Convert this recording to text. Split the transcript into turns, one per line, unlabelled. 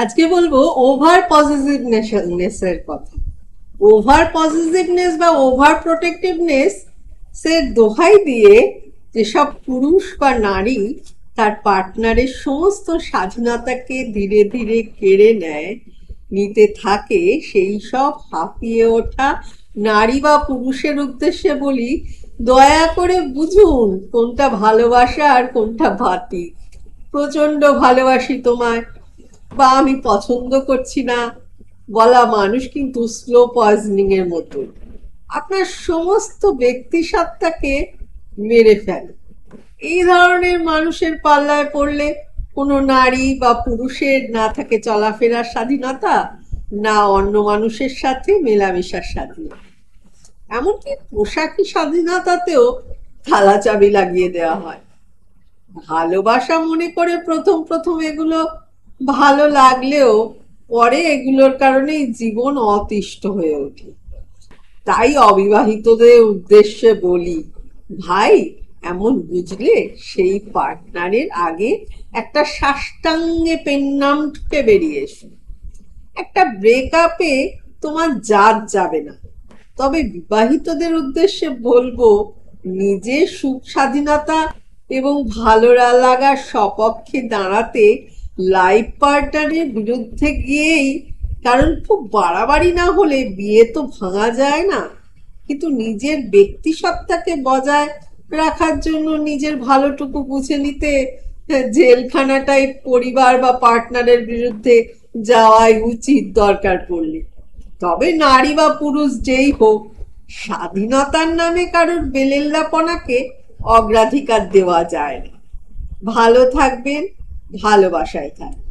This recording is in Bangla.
আজকে বলবো ওভার পজিটিভনেস এর কথা। ওভার পজিটিভনেস বা ওভার প্রোটেক্টিভনেস এর দোহাই দিয়ে যেসব পুরুষ বা নারী তার পার্টনারের সমস্ত স্বাধীনতাকে ধীরে ধীরে কেড়ে নিতে থাকে, সেই সব হাঁপিয়ে ওঠা নারী বা পুরুষের উদ্দেশ্যে বলি, দয়া করে বুঝুন কোনটা ভালোবাসা আর কোনটা বাতিক। প্রচন্ড ভালোবাসি তোমায় বা আমি পছন্দ করছি না বলা মানুষ কিন্তু স্লো পয়জনিং এর মতো আপনার সমস্ত ব্যক্তি সত্তাকে মেরে ফেলে। এই ধরনের মানুষের পাল্লায় পড়লে কোনো নারী বা পুরুষের না থাকে চলাফেরার স্বাধীনতা, না অন্য মানুষের সাথে মেলামেশার স্বাধীনতা, এমনকি পোশাকি স্বাধীনতাতেও থালা চাবি লাগিয়ে দেওয়া হয়। ভালোবাসা মনে করে প্রথম প্রথম এগুলো ভালো লাগলেও পরে এগুলোর কারণেই জীবন অতিষ্ঠ হয়ে ওঠে। তাই অবিবাহিতদের উদ্দেশ্যে বলি, ভাই, এমন বুঝলে সেই পার্টনারের আগে একটা সাষ্টাঙ্গে পেন্নাম ঠুকে বেরিয়ে এসো। একটা ব্রেকআপে তোমার জাত যাবে না। তবে বিবাহিতদের উদ্দেশ্যে বলবো, নিজের সুখ স্বাধীনতা এবং ভালো লাগার সপক্ষে দাঁড়াতে লাইফ পার্টনারের বিরুদ্ধে গিয়েই, কারণ খুব বাড়াবাড়ি না হলে বিয়ে তো ভাঙা যায় না, কিন্তু নিজের ব্যক্তি সত্তাকে বজায় রাখার জন্য নিজের ভালোটুকু বুঝে নিতে জেলখানাটাই পরিবার বা পার্টনারের বিরুদ্ধে যাওয়াই উচিত দরকার পড়লে। তবে নারী বা পুরুষ যেই হোক, স্বাধীনতার নামে কারোর বেলেল্লাপনাকে অগ্রাধিকার দেওয়া যায় না। ভালো থাকবেন, ভালোবাসায় থাকবেন।